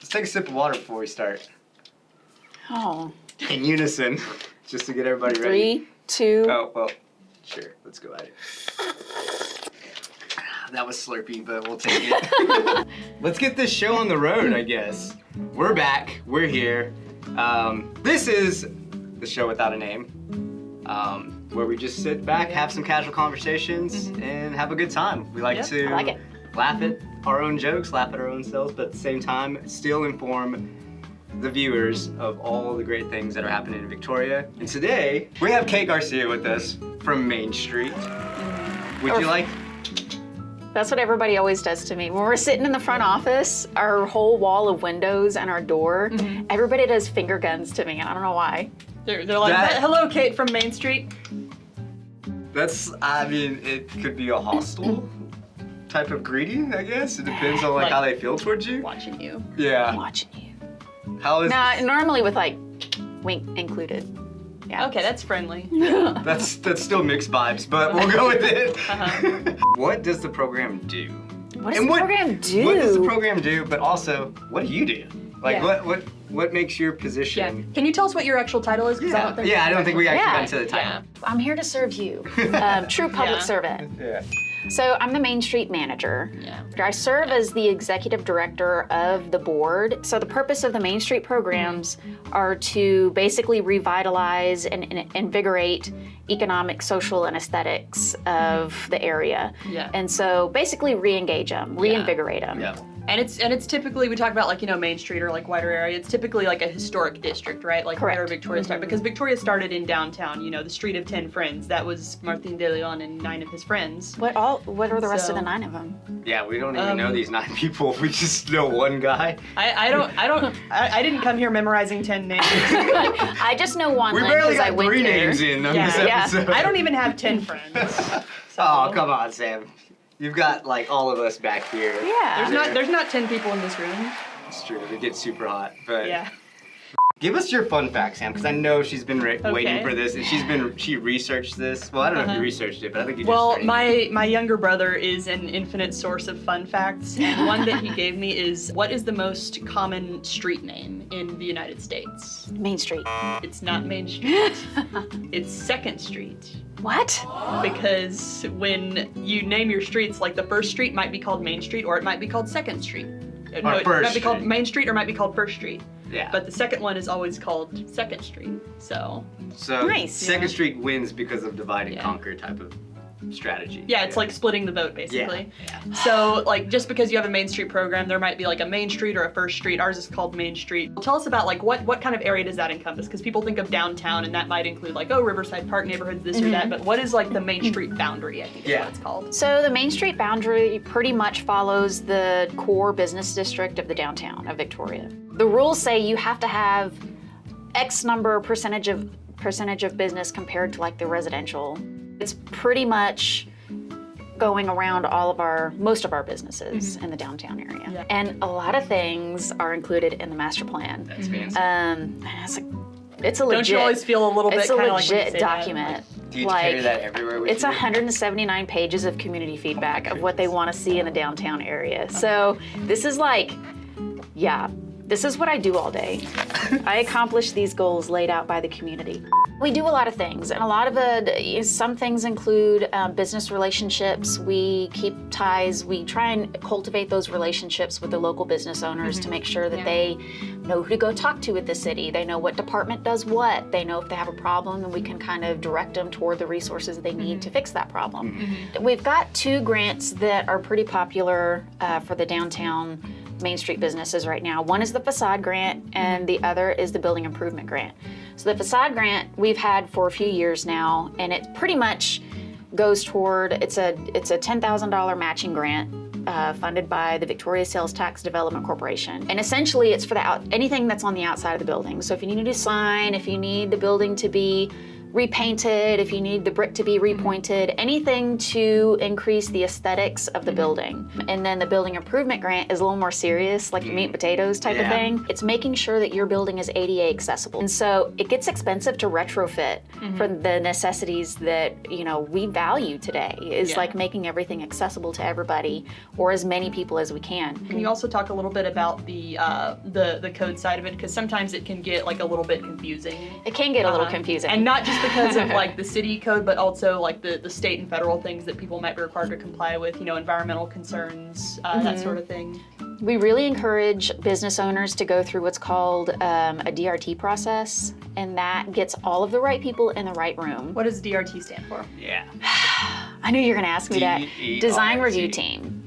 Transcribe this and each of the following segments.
Let's take a sip of water before we start. Oh. In unison, just to get everybody ready. 3, 2. Oh, well, sure. Let's go at it. That was slurpy, but we'll take it. Let's get this show on the road, I guess. We're back. We're here. This is the show without a name, where we just sit back, have some casual conversations, and have a good time. We like to laugh at our own jokes, laugh at our own selves, but at the same time, still inform the viewers of all the great things that are happening in Victoria. And today, we have Kate Garcia with us from Main Street. Would you like? That's what everybody always does to me. When we're sitting in the front office, our whole wall of windows and our door, everybody does finger guns to me. I don't know why. They're like, hello, Kate from Main Street. That's, I mean, it could be a hostile type of greeting, I guess. It depends on like how they feel towards you. Watching you. Yeah. I'm watching you. How is normally with like wink included. Yeah. Okay, that's friendly. That's still mixed vibes, but we'll go with it. What does the program do? What does the program do? What does the program do, but also, what do you do? Like, what makes your position? Yeah. Can you tell us what your actual title is? I don't think we actually got into the title. I'm here to serve you. True public servant. Yeah. So I'm the Main Street Manager. Yeah. I serve as the executive director of the board. So the purpose of the Main Street programs are to basically revitalize and invigorate economic, social, and aesthetics of the area. Yeah. And so basically re-engage them, reinvigorate them. Yeah. And it's typically, we talk about like, Main Street or like wider area, it's typically like a historic district, right? Like where Victoria started. Because Victoria started in downtown, the Street of 10 Friends. That was Martin de Leon and 9 of his friends. What are the rest of the 9 of them? Yeah, we don't even know these 9 people. We just know one guy. I didn't come here memorizing 10 names. I just know one. We barely got 3 names in on this episode. I don't even have 10 friends. So. Oh, come on, Sam. You've got like all of us back here. Yeah. There's not 10 people in this room. It's true. It gets super hot, but yeah. Give us your fun fact, Sam, because I know she's been waiting for this, and she researched this. Well, I don't know if you researched it, but I think you just. Well, my younger brother is an infinite source of fun facts, and one that he gave me is, what is the most common street name in the United States? Main Street. It's not Main Street. It's 2nd Street. What? Because when you name your streets, like the first street might be called Main Street, or it might be called 2nd Street. It might be called Main Street, or it might be called 1st Street. Yeah. But the second one is always called 2nd Street. So nice. 2nd Street wins because of divide and conquer type of strategy. Yeah, it's like splitting the vote, basically. Yeah. So, like, just because you have a Main Street program, there might be like a Main Street or a 1st Street. Ours is called Main Street. Tell us about like what kind of area does that encompass? Because people think of downtown, and that might include like, Riverside Park neighborhoods, this or that. But what is like the Main Street boundary? I think is what it's called. So the Main Street boundary pretty much follows the core business district of the downtown of Victoria. The rules say you have to have X number percentage of business compared to like the residential. It's pretty much going around most of our businesses in the downtown area. Yeah. And a lot of things are included in the master plan. That's fancy. It's a legit. Don't you always feel a little bit kind of like it's a legit document. Do you carry that everywhere with It's 179 pages of community feedback of what they want to see in the downtown area. So this is like, this is what I do all day. I accomplish these goals laid out by the community. We do a lot of things, and a lot of it, some things include business relationships. We keep ties. We try and cultivate those relationships with the local business owners to make sure that they know who to go talk to at the city. They know what department does what. They know if they have a problem, and we can kind of direct them toward the resources they need to fix that problem. We've got 2 grants that are pretty popular for the downtown Main Street businesses right now. One is the facade grant, and the other is the building improvement grant. So the facade grant we've had for a few years now, and it pretty much goes toward, it's a $10,000 matching grant funded by the Victoria Sales Tax Development Corporation. And essentially it's for anything that's on the outside of the building. So if you need a new sign, if you need the building to be repainted, if you need the brick to be repointed, anything to increase the aesthetics of the building. And then the building improvement grant is a little more serious, like the meat and potatoes type of thing. It's making sure that your building is ADA accessible. And so it gets expensive to retrofit for the necessities that, you know, we value today, is like making everything accessible to everybody or as many people as we can. Can you also talk a little bit about the code side of it? Because sometimes it can get like a little bit confusing. It can get a little confusing. And not just because of like the city code, but also like the state and federal things that people might be required to comply with, you know, environmental concerns, that sort of thing. We really encourage business owners to go through what's called a DRT process, and that gets all of the right people in the right room. What does DRT stand for? Yeah. I knew you were going to ask me that. Design Review Team.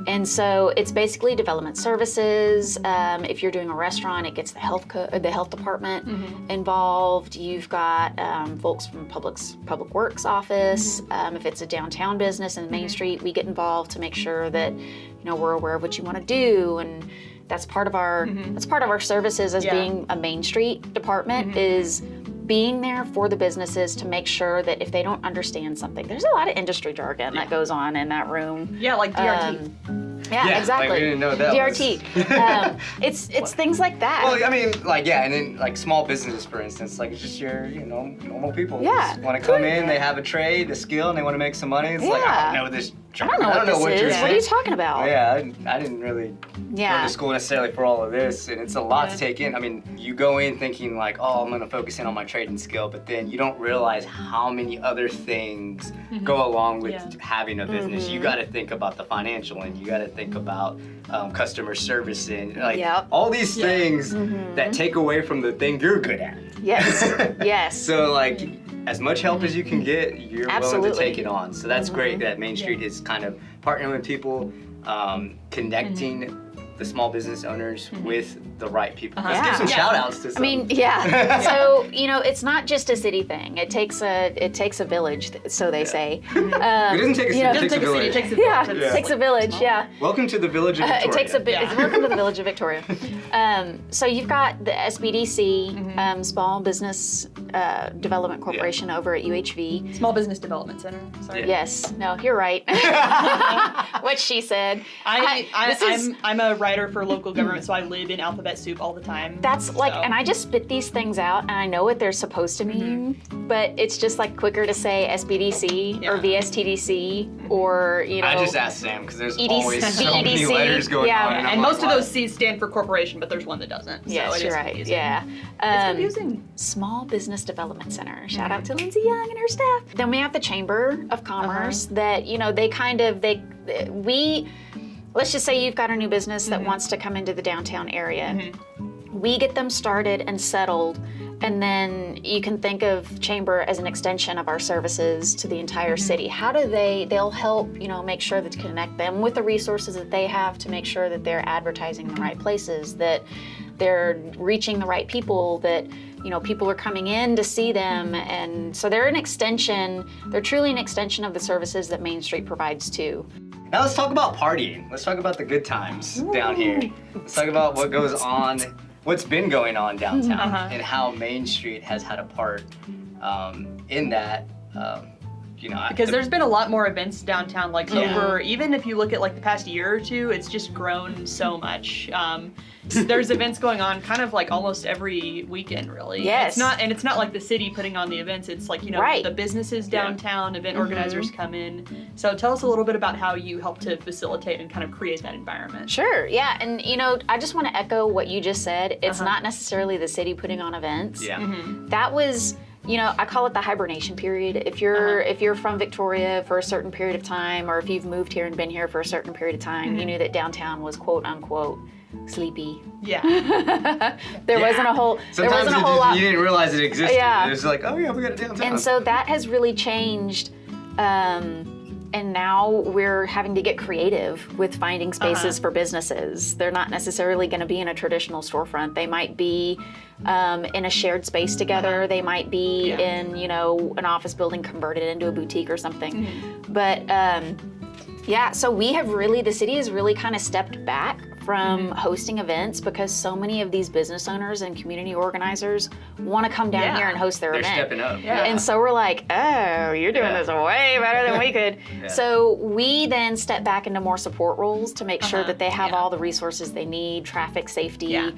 And so it's basically development services. If you're doing a restaurant, it gets the health department involved. You've got folks from Public Works office. If it's a downtown business in Main Street, we get involved to make sure that, you know, we're aware of what you want to do, and that's part of our services as being a Main Street department, is being there for the businesses to make sure that if they don't understand something, there's a lot of industry jargon that goes on in that room. Yeah, like DRT. Yeah, exactly. Like we didn't know that DRT. It's things like that. Well, I mean, like, and then like small businesses, for instance, like it's just your, you know, normal people. Yeah. Want to come in, they have a trade, a skill, and they want to make some money. It's like, I don't know this. I don't know what this is. What are you talking about? Yeah, I didn't really go to school necessarily for all of this, and it's a lot to take in. I mean, you go in thinking like, oh, I'm gonna focus in on my trade and skill, but then you don't realize how many other things go along with having a business. You got to think about the financial, and you got to think about customer service, and like all these things that take away from the thing you're good at. Yes. Yes. So like, as much help as you can get, you're willing to take it on. So that's great that Main Street is kind of partnering with people, connecting the small business owners with the right people. Let's give some shout outs to some. I mean, so, you know, it's not just a city thing. It takes a village, so they say. It doesn't take a city, it takes a village. It takes a village. It takes a village, Welcome to the village of Victoria. It takes welcome to the village of Victoria. So you've got the SBDC, Small Business Development Corporation over at UHV. Small Business Development Center. Sorry. Yes, no, you're right. What she said. I'm a writer for local government, so I live in alphabet soup all the time. That's like, and I just spit these things out, and I know what they're supposed to mean, but it's just like quicker to say SBDC or VSTDC or, you know. I just asked Sam because there's EDC, always so many letters going on. And most of those C's stand for corporation, but there's one that doesn't. Yes, so you're right. Confusing. Yeah. It's confusing. Small Business Development Center. Shout out to Lindsay Young and her staff. Then we have the Chamber of Commerce that, you know, let's just say you've got a new business that wants to come into the downtown area. We get them started and settled, and then you can think of Chamber as an extension of our services to the entire city. How do they'll help, you know, make sure that to connect them with the resources that they have to make sure that they're advertising in the right places, that they're reaching the right people, that, you know, people are coming in to see them. And so they're truly an extension of the services that Main Street provides too. Now let's talk about partying. Let's talk about the good times down here. Let's talk about what goes on, what's been going on downtown, and how Main Street has had a part in that. You know, because there's been a lot more events downtown, like over, even if you look at like the past year or two, it's just grown so much. There's events going on kind of like almost every weekend, really. Yes. It's not like the city putting on the events. It's like, you know, the businesses downtown, event organizers come in. So tell us a little bit about how you help to facilitate and kind of create that environment. Sure, yeah, and you know, I just want to echo what you just said. It's not necessarily the city putting on events. That was, you know, I call it the hibernation period. If you're from Victoria for a certain period of time, or if you've moved here and been here for a certain period of time, you knew that downtown was quote unquote sleepy. There wasn't a whole lot. You didn't realize it existed. Yeah. It was like, oh yeah, we got a downtown. And so that has really changed. And now we're having to get creative with finding spaces for businesses. They're not necessarily going to be in a traditional storefront. They might be in a shared space together. They might be in, you know, an office building converted into a boutique or something. But so the city has really kind of stepped back from hosting events because so many of these business owners and community organizers want to come down here and host their They're event. stepping up. Yeah. And so we're like, oh, you're doing this way better than we could. Yeah. So we then step back into more support roles to make sure that they have Yeah. all the resources they need, traffic safety, Yeah.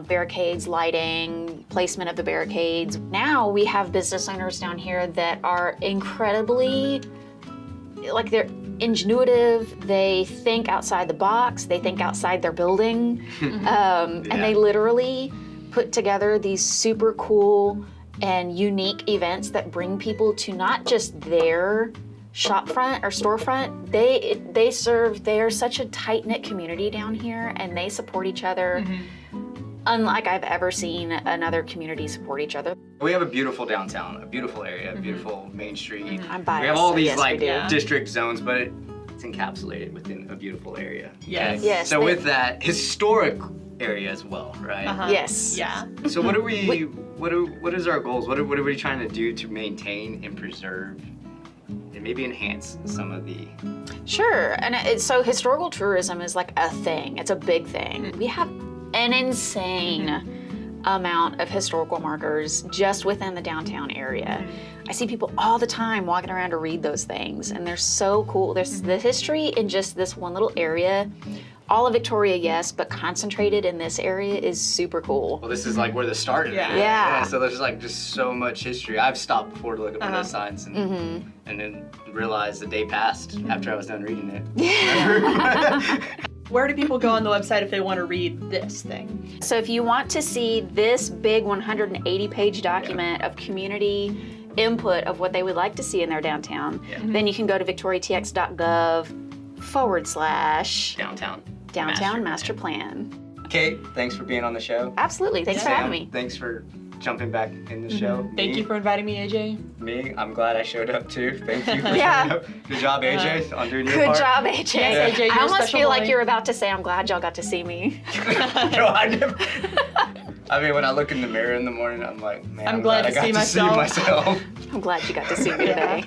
barricades, lighting, placement of the barricades. Now we have business owners down here that are incredibly, like they're ingenuitive, they think outside the box, they think outside their building, and they literally put together these super cool and unique events that bring people to not just their shopfront or storefront. They're such a tight-knit community down here, and they support each other unlike I've ever seen another community support each other. We have a beautiful downtown, a beautiful area, a beautiful main street. I'm biased. We have all so these yes, like we do. district zones, but it's encapsulated within a beautiful area. Yes. Yes, So they- with that, historic area as well, right? Yes. Yeah. So what is our goals? What are we trying to do to maintain and preserve and maybe enhance some of the? Sure, and so historical tourism is like a thing. It's a big thing. We have an insane amount of historical markers just within the downtown area. I see people all the time walking around to read those things, and they're so cool. There's the history in just this one little area. All of Victoria, yes, but concentrated in this area is super cool. Well, this is like where the start of it. Yeah. So there's like just so much history. I've stopped before to look at one of those signs and then realized the day passed after I was done reading it. Where do people go on the website if they want to read this thing? So if you want to see this big 180-page document of community input of what they would like to see in their downtown, then you can go to victoriatx.gov/downtown master plan. Kate, thanks for being on the show. Absolutely. Thanks for having me. Thanks for jumping back in the show. Thank you for inviting me, AJ. Me, I'm glad I showed up too. Thank you for Yeah. showing up. Good job, AJ, on doing your Good part. job, AJ. Yes, AJ, you're I a almost special feel boy. like you're about to say, I'm glad y'all got to see me. No, I never. I mean, when I look in the mirror in the morning, I'm like, man, I'm glad I to got see to see myself. myself. I'm glad you got to see me today.